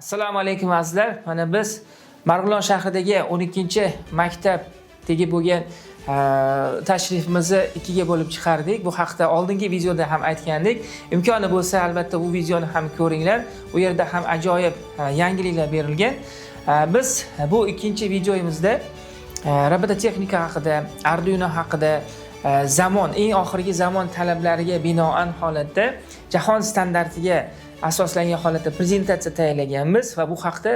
Assalomu alaykum azizlar. Mana biz Marg'ilon shahridagi 12-maktabdagi bo'lgan tashrifimizni ikkiga bo'lib chiqardik. Bu haqda oldingi videoda ham aytgandik. Imkoni bo'lsa albatta bu videoni ham ko'ringlar. U yerda ham ajoyib yangiliklar berilgan. Biz bu ikkinchi videomizda robototexnika haqida, Arduino haqida, zamon, eng oxirgi zamon talablariga binoan holatda jahon standartiga asoslangan holatda prezentatsiya tayyorlaganmiz va bu haqda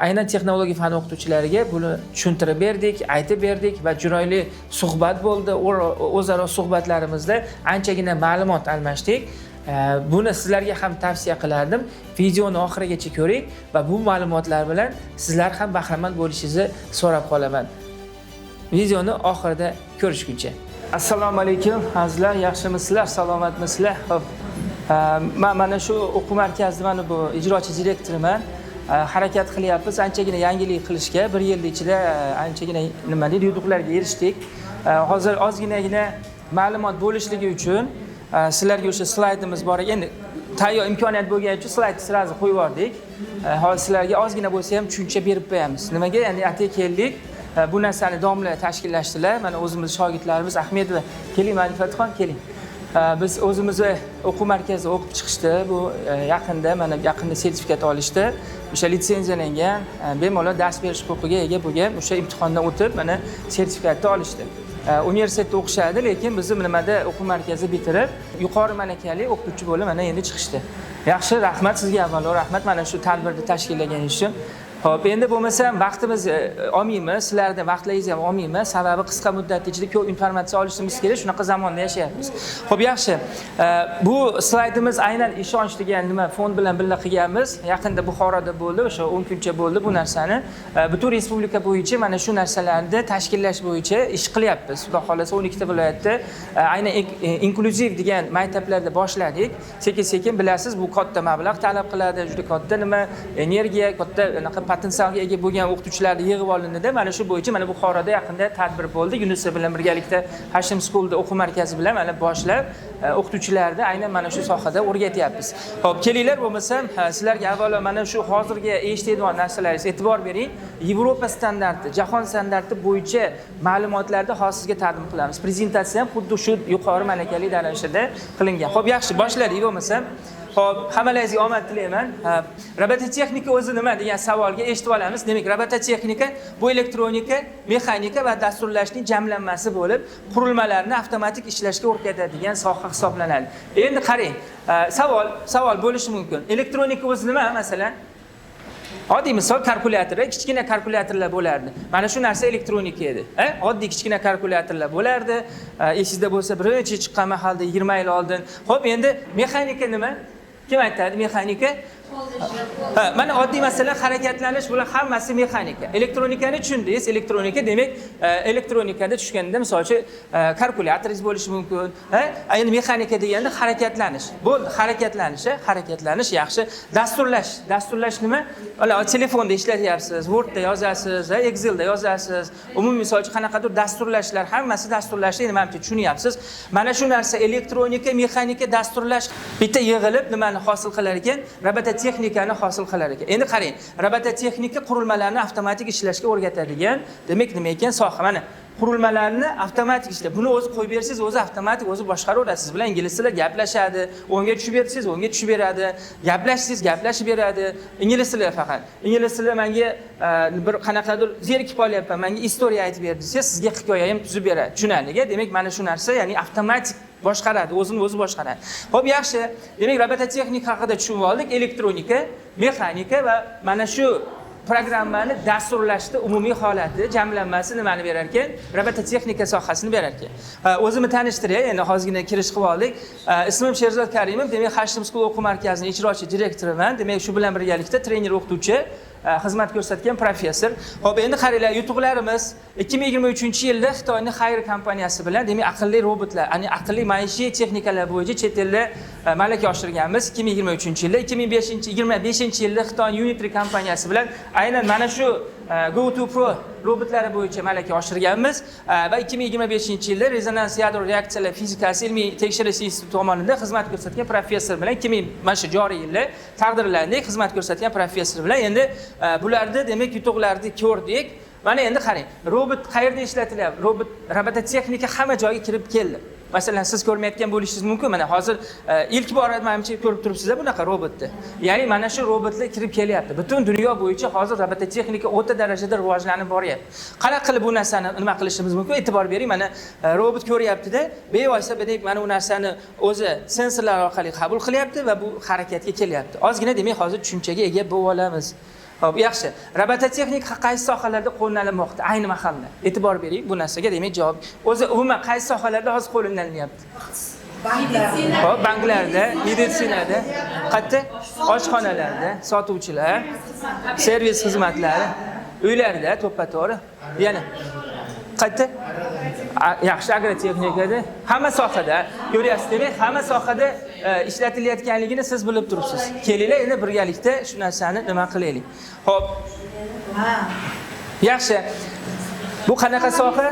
aynan texnologiya fani o'qituvchilariga buni tushuntirib berdik, aytib berdik va chiroyli suhbat bo'ldi. O'zaro suhbatlarimizda anchagina ma'lumot almashdik. Buni sizlarga ham tavsiya qilardim. Videoni oxirigacha ko'ring va bu ma'lumotlar bilan sizlar ham bahramand bo'lishingizni so'rab qolaman. Videoni oxirida ko'rishguncha. Assalomu alaykum azizlar, yaxshimisizlar, salomatmisizlar? Xo'p. Mana shu o'quv markazida mana bu ijrochi direktoriman. Harakat qilyapmiz anchagina yangilik qilishga. 1 yil ichida anchagina nima deydi, yutuqlarga erishdik. Hozir ozginagina ma'lumot bo'lishligi uchun sizlarga o'sha slaydimiz bor ekan. Tayyor imkoniyat bo'lgani uchun slaydni sirazi qo'yib yubordik. Hozir sizlarga ozgina bo'lsa ham tushuncha berib qo'yamiz. Nimaga? Ya'ni atay keldik. Bu narsani domla tashkillashdilar. Mana o'zimiz shogirdlarimiz Ahmedova, keling Ma'rifatxon, keling. Biz o'zimizni o'quv markazida o'qib chiqishdi. Bu yaqinda, mana yaqinda sertifikat olishdi. O'sha litsenziyalangan, bemalol dars berish huquqiga ega bo'lgan, o'sha imtihondan o'tib, mana sertifikatni olishdi. Universitetda o'qishadi, lekin bizni nimada o'quv markazi bitirib, yuqori malakali o'qituvchi bo'lib mana endi chiqishdi. Yaxshi, rahmat sizga avvalo, rahmat mana shu tadbirni tashkillaganingiz uchun. Xo'p, endi bo'lmasa vaqtimiz olmaymiz, sizlarning vaqtlaringizni ham olmaymiz. Sababi qisqa muddat ichida ko'p informatsiya olishimiz kerak, shunaqa zamonda yashayapmiz. Xo'p, yaxshi. Bu slaydimiz aynan ishonch degan nima fond bilan birga qilganmiz. Yaqinda Buxoroda bo'ldi, o'sha 10 kuncha bo'ldi bu narsani. Butun respublika bo'yicha mana shu narsalarni tashkillash bo'yicha ish qilyapmiz. Xudo xolasa 12 ta viloyatda aynan inklyuziv degan maktablarda boshladik. Sekin-sekin bilasiz, bu katta mablag' talab qiladi, juda katta nima, energiya, katta potensialga ega bo'lgan o'qituvchilarni yig'ib olindida. Mana shu bo'yicha mana Buxoroda yaqinda tadbir bo'ldi. UNICEF bilan birgalikda Hashim School'da o'quv markazi bilan mana boshlab o'qituvchilarni aynan mana shu sohada o'rgatyapmiz. Xo'p, kelinglar, bo'lmasa sizlarga avvalo mana shu hozirgi eshitadigan narsalaringiz e'tibor bering. Yevropa standarti, jahon standarti bo'yicha ma'lumotlarni hozir sizga taqdim qilamiz. Prezentatsiya ham xuddi shu yuqori malakali darajada qilingan. Xo'p, yaxshi, boshladik bo'lmasa. Xo'p, hammalaringizga omad tilayman. Robototexnika o'zi nima degan savolga eshitib olamiz. Demak, robototexnika bu elektronika, mexanika va dasturlashning jamlanmasi bo'lib, qurilmalarni avtomatik ishlashga o'rgatadigan soha hisoblanadi. Endi qarang, savol bo'lishi mumkin. Elektronika o'zi nima, masalan? Oddiy misol kalkulyator, kichkina kalkulyatorlar bo'lardi. Mana shu narsa elektronika edi. Oddiy kichkina kalkulyatorlar bo'lardi. Esingizda bo'lsa, birinchi chiqqan mahalda 20 yil oldin. Xo'p, endi mexanika nima? Kim aytadi mexanika? Mana oddiy masalan harakatlanish bular hammasi mexanika. Elektronikani tushundingiz. Elektronika demak, elektronikada tushganda misolchi kalkulyatoriz bo'lishi mumkin. Endi mexanika deganda harakatlanish. Bo'ldi, harakatlanish yaxshi. Dasturlash nima? Telefonda ishlatyapsiz, Wordda yozasiz, Excelda yozasiz. Umumiy misolchi qanaqadir dasturlashlar, hammasi dasturlashni nimaga tushunyapsiz? Mana shu narsa elektronika, mexanika, dasturlash bitta yig'ilib nimani hosil qilar ekan? Robototexnikani hosil qilar ekan. Endi qarang, robototexnika qurilmalarni avtomatik ishlashga o'rgatadigan, demak nima ekan soha? Mana qurilmalarni avtomatik ishlab, buni o'zi qo'yib bersangiz, o'zi avtomatik o'zi boshqaraveradi. Siz bilan ingliz tilida gaplashadi, o'nga tushib bersangiz, o'nga tushib beradi, gaplashsangiz, gaplashib beradi. Ingliz tilida faqat. Ingliz tilida menga bir qanaqadir zerikib qolyapman, menga istoriya aytib ber desa, sizga hikoya ham tuzib beradi. Tushunarliga, demak mana shu narsa, ya'ni avtomatik boshqaradi, o'zini o'zi boshqaradi. Xo'p, yaxshi. Demak, robototexnika haqida tushunib oldik. Elektronika, mexanika va mana shu programmani dasturlashda umumiy holati, jamlanmasi nimani berar ekan? Robototexnika sohasini berar ekan. O'zimni tanishtiray, endi hozirgina kirish qilib oldik. Ismim Sherzod Karimov, demak Hashim School o'quv markazining ijrochi direktoriman. Demak, shu bilan birgalikda trener o'qituvchi, xizmat ko'rsatgan professor. Xo'p, endi qaranglar, yutuqlarimiz 2023-yilda Xitoyning Xayr kompaniyasi bilan, demak, aqlli robotlar, ya'ni aqlli maishiy texnikalar bo'yicha chet elda malaka oshirganmiz 2023-yilda. 2025-yilda Xitoy Unitry kompaniyasi bilan aynan mana shu Go to Pro robotlari bo'yicha malaka oshirganmiz va 2025-yilda rezonans yadro reaksiyalar fizikasi ilmiy tekshirish instituti tomonidan xizmat ko'rsatgan professor bilan 2000 joriy yilda taqdirlandik. Xizmat ko'rsatgan professor bilan endi bularda demak yutuqlarni ko'rdik. Mana endi qarang, robot qayerda ishlatilyapti? Robototexnika hamma joyga kirib keldi. Masalan, siz ko'rmayotgan bo'lishingiz mumkin. Mana hozir ilk bor menimcha ko'rib turibsiz bunaqa robotni. Ya'ni mana shu robotlar kirib kelyapti. Butun dunyo bo'yicha hozir robototexnika o'ta darajada rivojlanib boryapti. Qanaqa qilib bu narsani nima qilishimiz mumkin? E'tibor bering, mana robot ko'ryapti-da, bevoysa demak mana u narsani o'zi sensorlar orqali qabul qilyapti va bu harakatga kelyapti. Ozgina demak hozir tushunchaga ega bo'lib olamiz. Xo'p, yaxshi. Robototexnika qaysi sohalarda qo'llanilmoqda ayni mahalla? E'tibor bering, bu narsaga demak javob. O'zi umuman qaysi sohalarda hozir qo'llanilyapti? Banklarda. Xo'p, banklarda, meditsinada, qayerda? Oshxonalarda, sotuvchilar, servis xizmatlari, uylarda, to'ppa-to'g'ri. Yana qayerda? Yaxshi, agrotexnikada, hamma sohada, ko'ryapsiz, demak, hamma sohada ishlatilayotganligini siz bilib turibsiz. Kelinglar, endi birgalikda shu narsani nima qilaylik. Xo'p. Yaxshi. Bu qanaqa soha?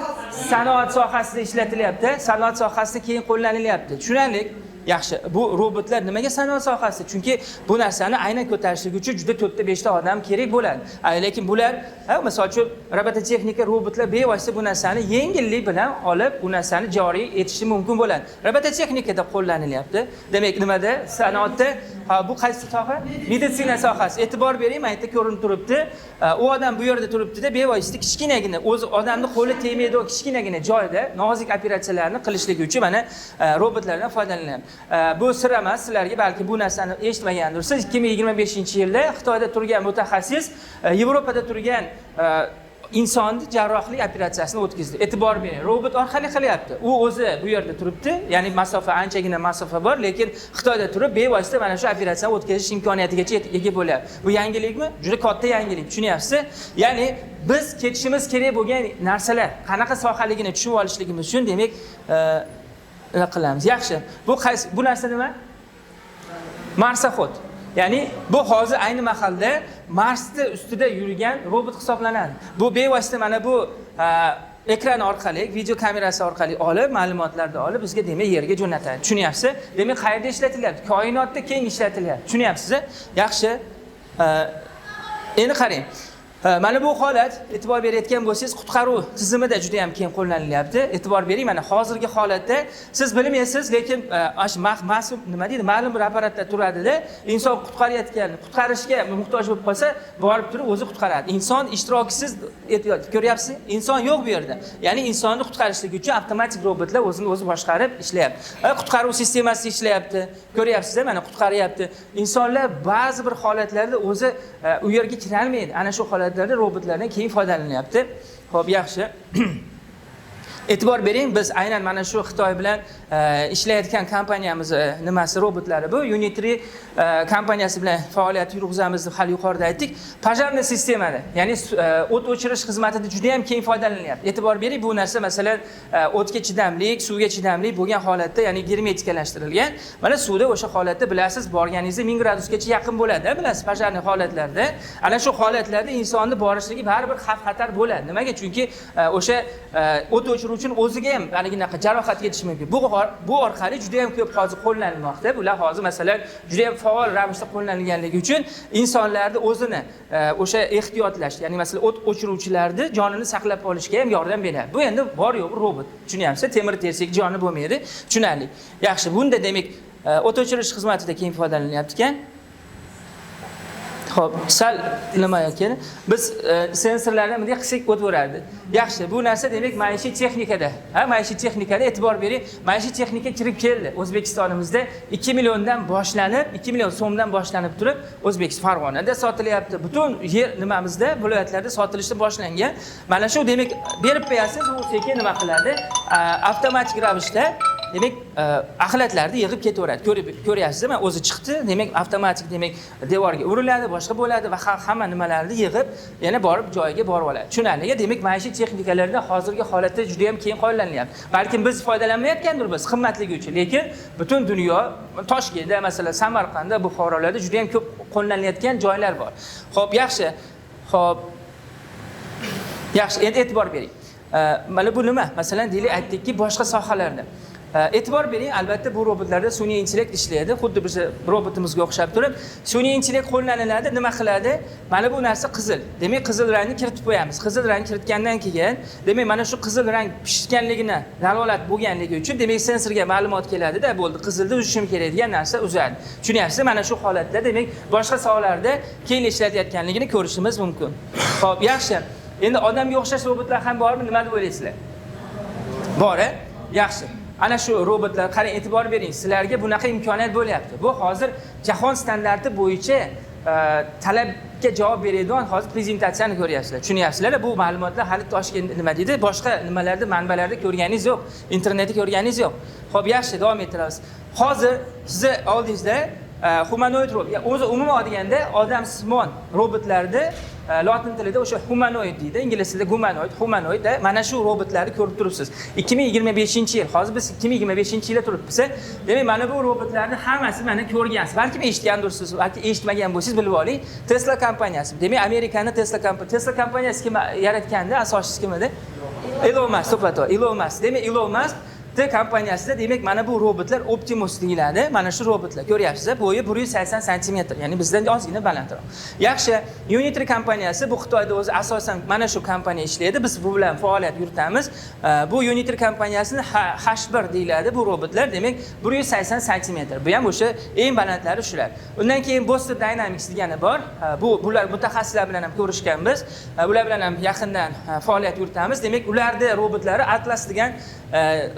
Sanoat sohasida ishlatilyapti. Sanoat sohasida keyin qo'llanilyapti. Tushunarlik? Yaxshi. Bu robotlar nimaga sanoat sohasi? Chunki bu narsani aynan ko'tarishlik uchun juda 4ta 5ta odam kerak bo'ladi. Lekin bular, masalan uchun robototexnika robotlar bevosita bu narsani yengillik bilan olib, bu narsani joriy etishi mumkin bo'ladi. Robototexnikada qo'llanilyapti. Demak, nimada? Sanoatda. Bu qaysi soha? Meditsina sohasi. E'tibor bering, mana yerda ko'rinib turibdi. U odam bu yerda turibdi-da, bevosita kichkinagina, o'zi odamning qo'li tegmaydigan kichkinagina joyda nozik operatsiyalarni qilishlik uchun mana robotlardan foydalaniladi. Bu sir emas, sizlarga balki bu narsani eshitmagandirsiz. 2025-yilda Xitoyda turgan mutaxassis Yevropada turgan insonni jarrohlik operatsiyasini o'tkazdi. E'tibor bering, robot orqali qilyapti. U o'zi bu yerda turibdi, ya'ni masofa anchagina masofa bor, lekin Xitoyda turib bevosita mana shu operatsiyani o'tkazish imkoniyatigacha ega bo'lyapti. Bu yangilikmi? Juda katta yangilik, tushunyapsiz? Ya'ni biz ketishimiz kerak bo'lgan narsalar qanaqa sohaligini tushunib olishligimiz uchun demak qilamiz. Yaxshi. Bu narsa nima? Marsaxod. Ya'ni bu hozir ayni mahallada Marsda ustida yurgan robot hisoblanadi. Bu bevosita mana bu ekran orqali, video kamerasi orqali olib, ma'lumotlarni olib bizga demak yerga jo'natadi. Tushunyapsiz? Demak, qayerda ishlatilyapti? Koinotda keng ishlatilyapti. Tushunyapsiz? Yaxshi. Endi qarang. Mana bu holat, e'tibor berayotgan bo'lsangiz, qutqaruv tizimida juda ham keng qo'llanilyapti. E'tibor bering, mana hozirgi holatda siz bilmaysiz, lekin mas'ul nima deydi, ma'lum bir apparatda turadi-da, inson qutqarishga muhtoj bo'lib qolsa, borib turib o'zi qutqaradi. Inson ishtirokisiz, ko'ryapsiz? Inson yo'q bu yerda. Ya'ni insonni qutqarishlik uchun avtomatik robotlar o'zini o'zi boshqarib ishlayapti. Qutqaruv sistemasi ishlayapti. Ko'ryapsiz-da, mana qutqaryapti. Insonlar ba'zi bir holatlarda o'zi u yerga kira olmaydi. Ana shu holat robotlardan keyin foydalanyapti. Xo'p, yaxshi. E'tibor bering, biz aynan mana shu Xitoy bilan ishlayotgan kompaniyamiz nimasi robotlari bu. Unitry kompaniyasi bilan faoliyat yurg'izamiz deb hali yuqorida aytdik. Пожарный sistemada, ya'ni o't o'chirish xizmatida juda ham keng foydalanyapti. E'tibor bering, bu narsa masalan o'tga chidamlik, suvga chidamlik bo'lgan holatda, ya'ni germetikalashtirilgan. Mana suvda o'sha holatda bilasiz, borganingizda 1000 gradusgacha yaqin bo'ladi, bilasiz, пожарный holatlarda. Ana shu holatlarda insonni borishligi baribir xavf-xatar bo'ladi. Nimaga? Chunki o'sha o't o'chiruvchi uchun o'ziga ham aniginaqa jarohat yetishi mumkin. Bu orqali juda ham ko'p hozir qo'llanilmoqda. Bular hozir masalan juda ham faol ravishda qo'llanilganligi uchun insonlarni o'zini o'sha ehtiyotlash, ya'ni masalan o't o'chiruvchilarni jonini saqlab qolishga ham yordam beradi. Bu endi bor yo'q robot. Tushunyapsiz? Temir tersak joni bo'lmaydi. Tushunarli. Yaxshi, bunda demak o't o'chirish xizmatida keng foydalanyapti ekan. Xo'p, sal nima ekan? Biz sensorlarni bunday qilsak o'taveradi. Yaxshi, bu narsa demak maishiy texnikada. Maishiy texnikada e'tibor bering, maishiy texnika kirib keldi. O'zbekistonimizda 2 milliondan boshlanib, 2 million so'mdan boshlanib turib, O'zbekiston Farg'onada sotilyapti. Butun yer nimamizda, viloyatlarda sotilishni boshlangan. Mana shu demak berib qo'yasiz, u sekin nima qiladi? Avtomatik ravishda demak axlatlarni yig'ib ketaveradi. Ko'ryapsizmi? O'zi chiqdi, demak avtomatik demak devorga uriladi, boshqa bo'ladi va hamma nimalarni yig'ib yana borib joyiga borib oladi. Tushunarli? Demak maishiy texnikalarda hozirgi holatda juda ham keng qo'llanilyapti. Balkim biz foydalanmayotgandirmiz qimmatligi uchun, lekin butun dunyo, Toshkentda, masalan, Samarqandda, Buxorolarda juda ham ko'p qo'llanilayotgan joylar bor. Xo'p, yaxshi. Xo'p, Yaxshi, endi e'tibor bering. Mana bu nima? Masalan, deylik aytdikki, boshqa sohalarda. E'tibor bering, albatta bu robotlarda sun'iy intellekt ishlaydi. Xuddi biz robotimizga o'xshab turib, sun'iy intellekt qo'llaniladi, nima qiladi? Mana bu narsa qizil. Demak, qizil rangni kiritib qo'yamiz. Qizil rang kiritgandan keyin, demak, mana shu qizil rang pishganligini dalolat bo'lganligi uchun, demak, sensorga ma'lumot keladi-da, bo'ldi, qizilni uzishim kerak degan narsa uzadi. Tushunyapsizmi? Mana shu holatda, demak, boshqa sohalarda keyin ishlatayotganligini ko'rishimiz mumkin. Xo'p, yaxshi. Endi odamga o'xshash robotlar ham bormi? Nima deb o'ylaysizlar? Bor, yaxshi. Ana shu robotlar, qarang, e'tibor bering, sizlarga bunaqa imkoniyat bo'lyapti. Bu hozir jahon standarti bo'yicha talabga javob beradigan hozir prezentatsiyani ko'ryapsizlar. Tushunyapsizlar? Bu ma'lumotlar hali Toshkent nima deydi? Boshqa nimalarda, manbalarda ko'rganingiz yo'q, internetda ko'rganingiz yo'q. Xo'p, yaxshi, davom ettiramiz. Hozir sizni oldingizda humanoid robot, o'zi umuman olganda odamsimon robotlarda lotin tilida o'sha humanoid deydi, ingliz tilida humanoid, mana shu robotlarni ko'rib turibsiz. 2025-yil, hozir biz 2025-yilda turibmiz. Demak, mana bu robotlarni hammasi mana ko'rgansiz. Balki eshitgandirsiz, balki eshitmagan bo'lsangiz bilib oling. Tesla kompaniyasi. Demak, Amerikaning Tesla kompaniyasi kim yaratganda, asoschisi kim edi? Elon Musk, to'pato'g'ri, Elon Musk. Demak, Elon Musk kompaniyasida, demak, mana bu robotlar Optimus deyiladi. Mana shu robotlar ko'ryapsiz, bo'yi 180 sm, ya'ni bizdan ozgina balandroq. Yaxshi, Unitree kompaniyasi bu Xitoyda o'zi asosan mana shu kompaniya ishlaydi. Biz bu bilan faoliyat yuritamiz. Bu Unitree kompaniyasining H1 deyiladi bu robotlar, demak, 180 sm. Bu ham o'sha eng balandlari shular. Undan keyin Boston Dynamics degani bor. Bular mutaxassislar bilan ham ko'rishganmiz. Bular bilan ham yaqindan faoliyat yuritamiz. Demak, ularda robotlari Atlas degan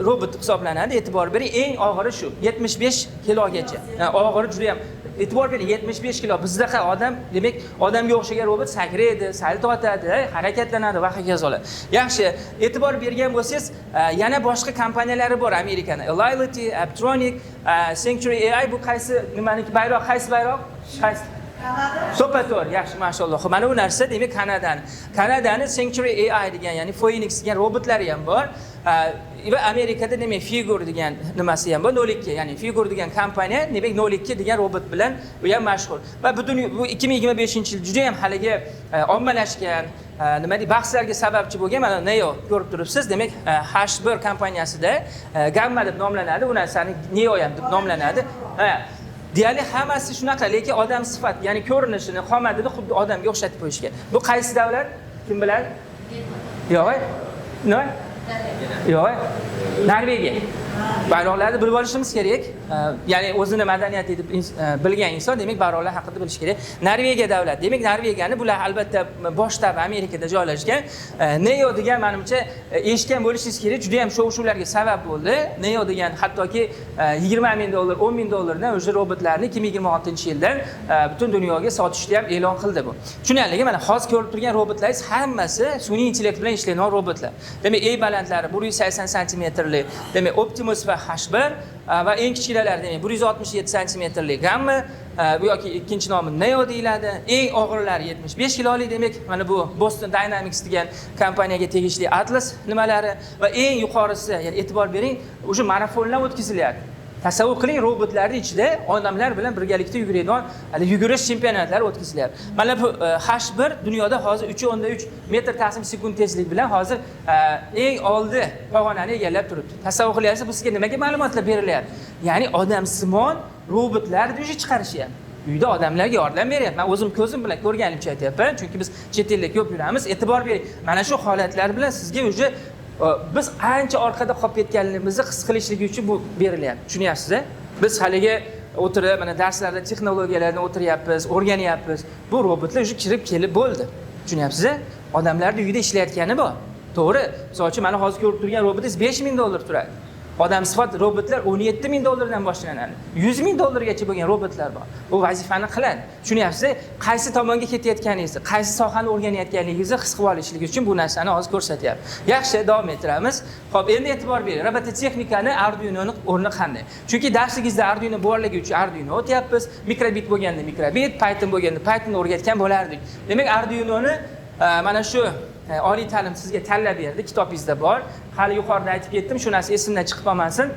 robot hisoblanadi. E'tibor bering, eng og'iri shu 75 kilogacha. Og'iri juda ham, e'tibor bering, 75 kilo. Bizdaqa odam, demak, odamga o'xshagan robot sakraydi, sal tortadi, harakatlanadi va hokazo. Yaxshi, e'tibor bergan bo'lsangiz, yana boshqa kompaniyalari bor Amerikaning. Elility, Aptronic, Sanctuary AI, bu qaysi nimaniki bayroq, qaysi bayroq? Qaysi? To'pato'g'ri, yaxshi, mashalloh. Mana bu narsa, demak, Kanadaning Sanctuary AI degan, ya'ni Phoenix degan robotlari ham bor. Va Amerikada demak Figure degan nimasi ham bor, 02, ya'ni Figure degan kompaniya, demak 02 degan robot bilan u ham mashhur. Va butun bu 2025-yil juda ham haligi ommalashgan, nima deydi, bahslarga sababchi bo'lgan mana Neo ko'rib turibsiz. Demak, H1 kompaniyasida Gamma deb nomlanadi, u narsani Neo ham deb nomlanadi. Deyarli hammasi shunaqa, lekin odam sifat, ya'ni ko'rinishini, qomatini xuddi odamga o'xshatib qo'yishgan. Bu qaysi davlat? Kim biladi? Yo'q. Nima? Yo'q. Norvegiya. Bayroqlarni bilib olishimiz kerak. Ya'ni o'zini madaniyati deb bilgan inson, demak, bayroqlar haqida bilish kerak. Norvegiya davlat. Demak, Norvegiyani bular albatta bosh shtabi Amerikada joylashgan. Neo degan, menimcha, eshitgan bo'lishingiz kerak, juda ham shov-shuvlarga sabab bo'ldi. Neo degan hattoki $20,000, $10,000dan o'sha robotlarni 2026-yildan butun dunyoga sotishni ham e'lon qildi bu. Tushunarligi, mana hozir ko'rib turgan robotlaringiz hammasi sun'iy intellekt bilan ishlaydigan robotlar. Demak, eng balandlari 180 sm-lik, demak, Optimus va H1 va eng kichkinalari, demak, 167 sm-lik Gamma, bu yoki ikkinchi nomi Neo deyiladi. Eng og'irlari 75 kilolik, demak, mana bu Boston Dynamics degan kompaniyaga tegishli Atlas nimalari va eng yuqorisi, ya'ni e'tibor bering, o'sha marafonlar o'tkazilyapti. Tasavvur qiling, robotlarning ichida odamlar bilan birgalikda yuguradigan yugurish chempionatlari o'tkazilyapti. Mana bu H1 dunyoda hozir 3.3 metr taqsim sekund tezlik bilan hozir eng oldi pog'onani egallab turibdi. Tasavvur qilyapsiz, bizga nimaga ma'lumotlar berilyapti? Ya'ni odamsimon robotlarni yuzi chiqarishyapti. Uyda odamlarga yordam beryapti. Men o'zim ko'zim bilan ko'rganimcha aytyapman, chunki biz chet elda ko'p yuramiz. E'tibor bering, mana shu holatlar bilan sizga o'zi biz ancha orqada qolib ketganligimizni his qilishligi uchun bu berilyapti. Tushunyapsiz-a? Biz haliga o'tirib, mana darslarda texnologiyalarni o'tiryapmiz, o'rganyapmiz. Bu robotlar o'sha kirib kelib bo'ldi. Tushunyapsiz-a? Odamlarning uyida ishlayotgani bor. To'g'ri. Misol uchun, mana hozir ko'rib turgan robotingiz $5,000 turadi. Odam sifat robotlar $17,000 dan boshlanadi. $100,000 bo'lgan robotlar bor. Bu vazifani qiladi. Tushunyapsiz? Qaysi tomonga ketayotganingizni, qaysi sohani o'rganayotganingizni his qilib olishlik uchun bu narsani hozir ko'rsatyapti. Yaxshi, davom ettiramiz. Xo'p, endi e'tibor bering. Robototexnikani Arduinoning o'rni qanday? Chunki darsligingizda Arduino borligi uchun Arduino o'tyapmiz. Mikrobit bo'lganda mikrobit, Python bo'lganda Python o'rgatgan bo'lardik. Demak, Arduinoni mana shu oliy ta'lim sizga tanlab berdi, kitobingizda bor. Hali yuqorida aytib ketdim, shu narsa esimdan chiqib qolmasin.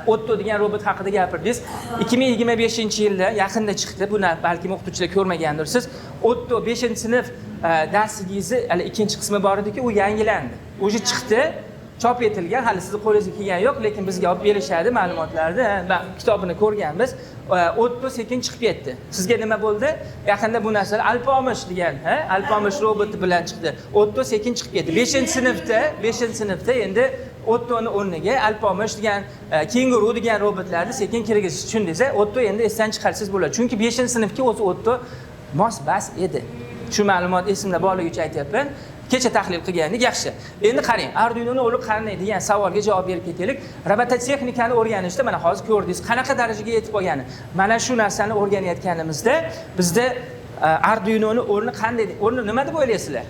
Otto degan robot haqida gapirdingiz. 2025-yilda yaqinda chiqdi. Buni balki o'qituvchilar ko'rmagandirsiz. Otto 5-sinf darsligingizni hali ikkinchi qismi bor edi-ku, u yangilandi. O'zi chiqdi, chop etilgan, hali sizni qo'lingizga kelgani yo'q, lekin bizga olib berishadi ma'lumotlarni. Ben kitobini ko'rganmiz. Otto sekin chiqib ketdi. Sizga nima bo'ldi? Yaqinda bu narsalar Alpomish degan, Alpomish roboti bilan chiqdi. Otto sekin chiqib ketdi. 5-sinfda endi Ottoni o'rniga Alpomish degan, Kenguru degan robotlarni sekin kirgizish tushundingiz. Otto endi esdan chiqarsangiz bo'ladi. Chunki 5-sinfga o'zi Otto mos bas edi. Shu ma'lumot esimda borligicha aytyapman. Kecha tahlil qilgandik, yaxshi. Endi qarang, Arduino'ni o'rib qanday degan savolga javob berib ketaylik. Robototexnikani o'rganishda mana hozir ko'rdingiz, qanaqa darajaga yetib qolgani. Mana shu narsani o'rganayotganimizda bizda Arduino'ni o'rni qanday, o'rni nima deb o'ylaysizlar?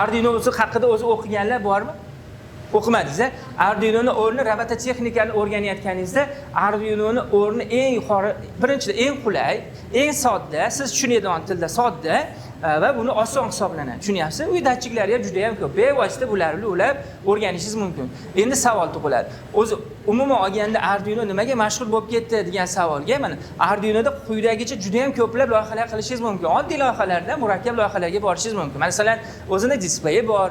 Arduino haqida o'zi o'qiganlar bormi? O'qimadingiz. Arduino'ni o'rni robototexnikani o'rganayotganingizda Arduino'ni o'rni eng yuqori, birinchidan eng qulay, eng sodda, siz tushunadigan tilda sodda va buni oson hisoblanadi. Tushunyapsiz? Uy datchiklari ham juda ham ko'p. Bevosita bularni ulab o'rganishingiz mumkin. Endi savol tug'iladi. O'zi umuman olganda Arduino nimaga mashhur bo'lib ketdi degan savolga mana Arduinoda quyidagicha juda ham ko'plab loyihalar qilishingiz mumkin. Oddiy loyihalardan murakkab loyihalarga borishingiz mumkin. Masalan, o'zini displeyi bor,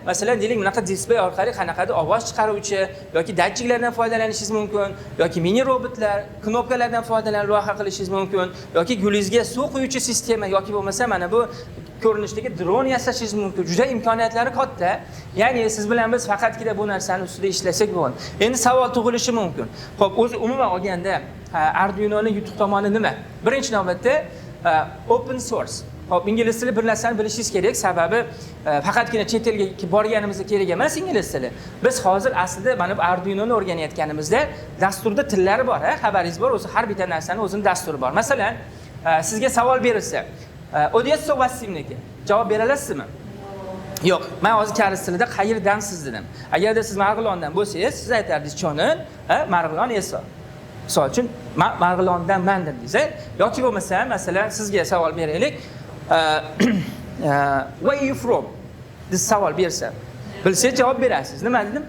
masalan, deylik, bunaqa displey orqali qanaqadir ovoz chiqaruvchi yoki datchiklardan foydalanishingiz mumkin, yoki mini robotlar, knopkalardan foydalanib loyiha qilishingiz mumkin, yoki gulingizga suv quyuvchi sistema yoki bo'lmasa mana bu ko'rinishdagi dron yasashingiz mumkin. Juda imkoniyatlari katta. Ya'ni siz bilan biz faqatgina bu narsani ustida ishlasak bo'ladi. Endi savol tug'ilishi mumkin. Xo'p, o'zi umuman olganda Arduinoning yutuq tomoni nima? Birinchi navbatda open source. Xo'p, ingliz tili bir narsani bilishingiz kerak, sababi faqatgina chet elga borganimizda kerak emas ingliz tili. Biz hozir aslida mana bu Arduino'ni o'rganayotganimizda dasturda tillari bor, xabaringiz bor, o'zi har bitta narsaning o'zining dasturi bor. Masalan, sizga savol berilsa, Odessa Vasimniki javob bera olasizmi? Yo'q. Men hozir koreys tilida qayerdansiz dedim. Agarda siz Marg'ilondan bo'lsangiz, siz aytardingiz cho'nin, Marg'ilon Eso. Misol uchun, Marg'ilondanman dedingiz. Yoki bo'lmasa, masalan, sizga savol beraylik. Where are you from? Deb savol bersa, bilsangiz javob berasiz. Nima dedim?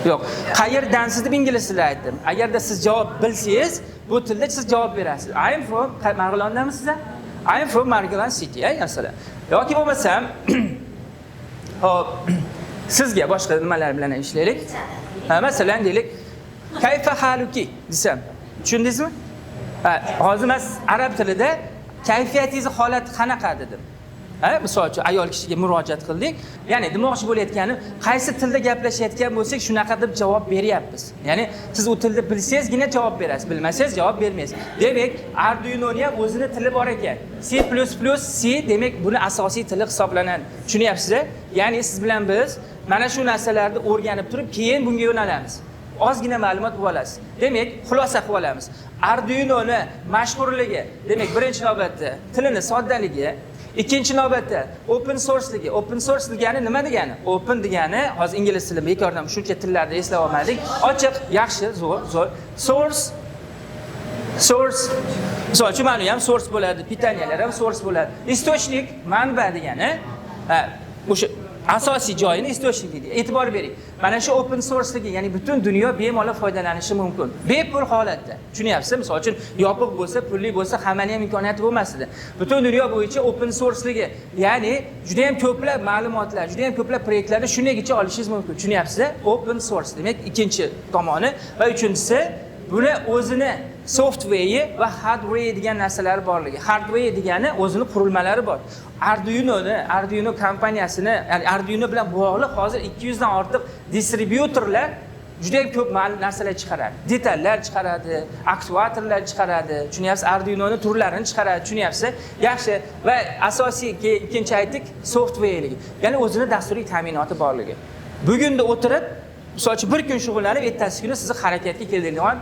Yo'q. Qayerdansiz deb ingliz tilida aytdim. Agarda siz javob bilsangiz, bu tilda siz javob berasiz. I am from Marg'ilondanmisiz? I am from Marg'ilon city, masalan. Yoki bo'lmasam, hop, sizga boshqa nimalar bilan ishlaylik. Masalan, deylik, kayfa haluki desam, tushundingizmi? Hozir men arab tilida kayfiyatingiz holati qanaqa dedim. Misol uchun ayol kishiga murojaat qildik. Ya'ni demoqchi bo'layotganim, qaysi tilda gaplashayotgan bo'lsak, shunaqa deb javob beryapmiz. Ya'ni siz u tilni bilsangizgina javob berasiz, bilmasangiz javob bermaysiz. Demak, Arduinoning ham o'zini tili bor ekan. C++, C demak buni asosiy tili hisoblanadi. Tushunyapsiz? Ya'ni siz bilan biz mana shu narsalarni o'rganib turib, keyin bunga yo'nalamiz. Ozgina ma'lumot olasiz. Demak, xulosa qilib olamiz. Arduinoni mashhurligi, demak, birinchi navbatda tilining soddaligi, ikkinchi navbatda open sourceligi. Open source degani nima degani? Open degani, hozir ingliz tilida bekordan shuncha tillarni eslab olmadik. Ochiq, yaxshi, zo'r. Source. Misol uchun mana ham source bo'ladi, pitaniyalar ham source bo'ladi. Istochnik, manba degani, o'sha asosiy joyini istochnik deydi. E'tibor bering. Mana shu open sourceligi, ya'ni butun dunyo bemalol foydalanishi mumkin. Bepul holatda. Tushunyapsizmi? Misol uchun yopiq bo'lsa, pulli bo'lsa, hammaning ham imkoniyati bo'lmasdi. Butun dunyo bo'yicha open sourceligi, ya'ni juda ham ko'plab ma'lumotlar, juda ham ko'plab proyektlarni shundagicha olishingiz mumkin. Tushunyapsiz? Open source demak ikkinchi tomoni va uchinchisi buni o'zini software va hardware degan narsalari borligi. Hardware degani o'zini qurilmalari bor. Arduino kompaniyasini, ya'ni Arduino bilan bog'liq hozir 200 dan ortiq distribyutorlar juda ham ko'p narsalar chiqaradi. Detallar chiqaradi, aktuatorlar chiqaradi. Tushunyapsiz? Arduinoning turlarini chiqaradi. Tushunyapsiz? Yaxshi. Va asosiy ikkinchi aytdik softwareligi. Ya'ni o'zini dasturiy ta'minoti borligi. Bugunda o'tirib misol uchun bir kun shug'ullanib, ertasi kuni sizni harakatga keltiradigan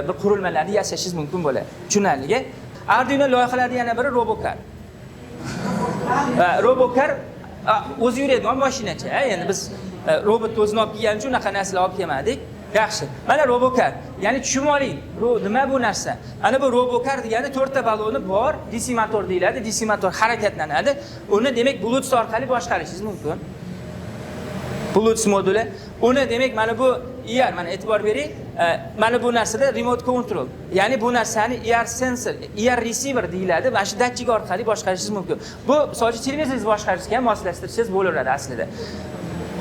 bir qurilmalarni yasashingiz mumkin bo'ladi. Tushunarligi? Arduino loyihalaridan yana biri Robocar. Robocar o'zi yuradigan mashinacha. Endi biz robot o'zini olib kelgani uchun unaqa narsalar olib kelmadik. Yaxshi. Mana Robocar, ya'ni tushunib oling. Nima bu narsa? Ana bu Robocar degani 4 ta baloni bor, DC motor deyiladi. DC motor harakatlanadi. Uni demak Bluetooth orqali boshqarishingiz mumkin. Bluetooth moduli. Uni demak mana bu ear, mana e'tibor bering, mana bu narsada remote control. Ya'ni bu narsani ear sensor, ear receiver deyiladi. Mana shu datchik orqali boshqarishingiz mumkin. Bu sadaqat televizoringizni boshqarishga ham moslashtirishingiz bo'laveradi aslida.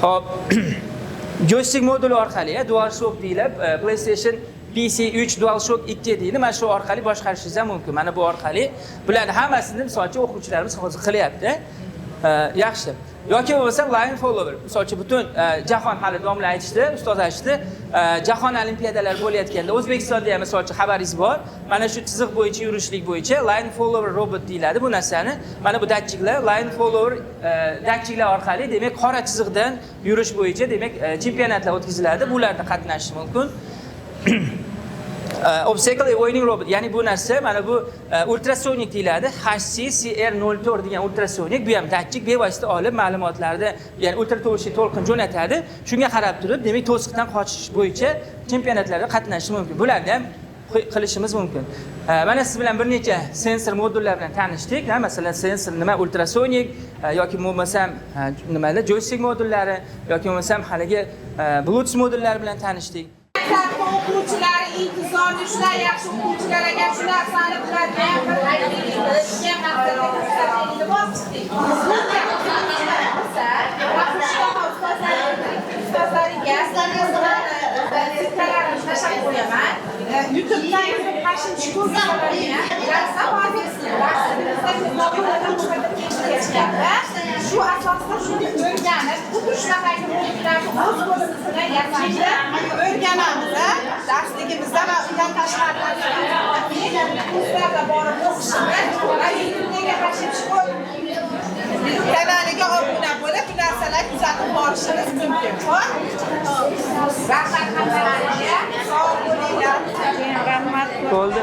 Xo'p. Joystick moduli orqali, DualShock deyilib, PlayStation PC 3 DualShock 2 deydi. Mana shu orqali boshqarishingiz ham mumkin. Mana bu orqali bularni hammasini misolcha o'quvchilarimiz hozir qilyapti. Yaxshi. Yoki bo'lmasa line follower. Misolcha butun jahon hali domla aytishdi, ustoz aytishdi, jahon olimpiadalari bo'layotganda O'zbekistonda ham misolcha xabaringiz bor. Mana shu chiziq bo'yicha yurishlik bo'yicha line follower robot deyiladi. Bu narsani mana bu datchiklar line follower datchiklar orqali, demak, qora chiziqdan yurish bo'yicha, demak, chempionatlar o'tkaziladi. Bularda qatnashish mumkin. Obstacle avoiding robot, ya'ni bu narsa mana bu ultrasonik deyiladi. HCCR04 degan ultrasonik, bu ham datchik bevosita olib ma'lumotlarni, ya'ni ultratovushli to'lqin jo'natadi. Shunga qarab turib, demak, to'siqdan qochish bo'yicha chempionatlarda qatnashish mumkin. Bularni ham qilishimiz mumkin. Mana siz bilan bir necha sensor modullar bilan tanishdik. Masalan, sensor nima, ultrasonik yoki bo'lmasam nimalar, joystick modullari yoki bo'lmasam haligi Bluetooth modullari bilan tanishdik. O'quvchilar intizorli, shular yaxshi o'quvchilar ekan, shu narsani biladigan bir aytishga maqsadda ko'rsatishni bosdik. Ustozlariga tashlab qo'yaman. YouTube'dan qarshi ko'rsatadigan shu asosda shuni o'rganib, xuddi shunaqa muhitlarni o'z qo'limizda yasashni o'rganamiz. Darsligimizda va undan tashqari kurslarga borib o'qishimiz va YouTube'ga kanaliga obuna bo'lib, bu narsalar kuzatib borishingiz mumkin. Rahmat hammalarga. Sog' bo'linglar. Rahmat. Bo'ldi.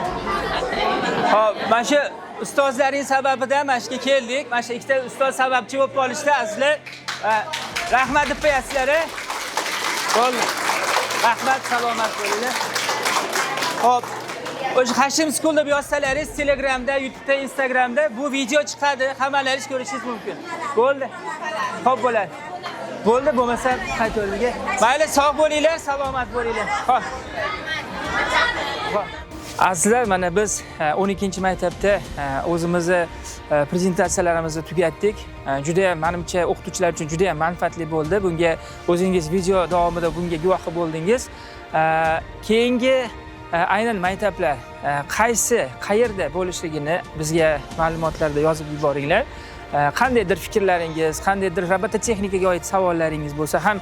Xo'p, mana shu ustozlaring sababidan mana shuga keldik. Mana shu ikkita ustoz sababchi bo'lib qolishdi azizlar. Rahmat deb qo'yasizlar. Bo'ldi. Rahmat, salomat bo'linglar. Xo'p, o'sha Hashim School deb yozsalaringiz Telegramda, YouTube'da, Instagramda bu video chiqadi. Hammalaringiz ko'rishingiz mumkin. Bo'ldi. Xo'p bo'ladi. Bo'ldi, bo'lmasa qayta o'rniga. Mayli, sog' bo'linglar, salomat bo'linglar. Xo'p. Azizlar, mana biz 12-maktabda o'zimizni prezentatsiyalarimizni tugatdik. Juda ham menimcha o'qituvchilar uchun juda ham manfaatli bo'ldi. Bunga o'zingiz video davomida bunga guvohi bo'ldingiz. Keyingi aynan maktablar qayerda bo'lishligini bizga ma'lumotlarda yozib yuboringlar. Qandaydir fikrlaringiz, qandaydir robototexnikaga oid savollaringiz bo'lsa ham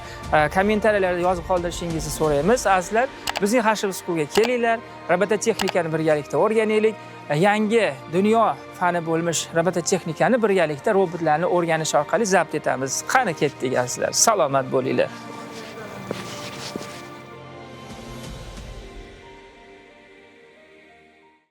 kommentariyalarda yozib qoldirishingizni so'raymiz. Azizlar, bizning Hashim Schoolga kelinglar, robototexnikani birgalikda o'rganaylik. Yangi dunyo fani bo'lmish robototexnikani birgalikda robotlarni o'rganish orqali zabt etamiz. Qani ketdik azizlar. Salomat bo'linglar.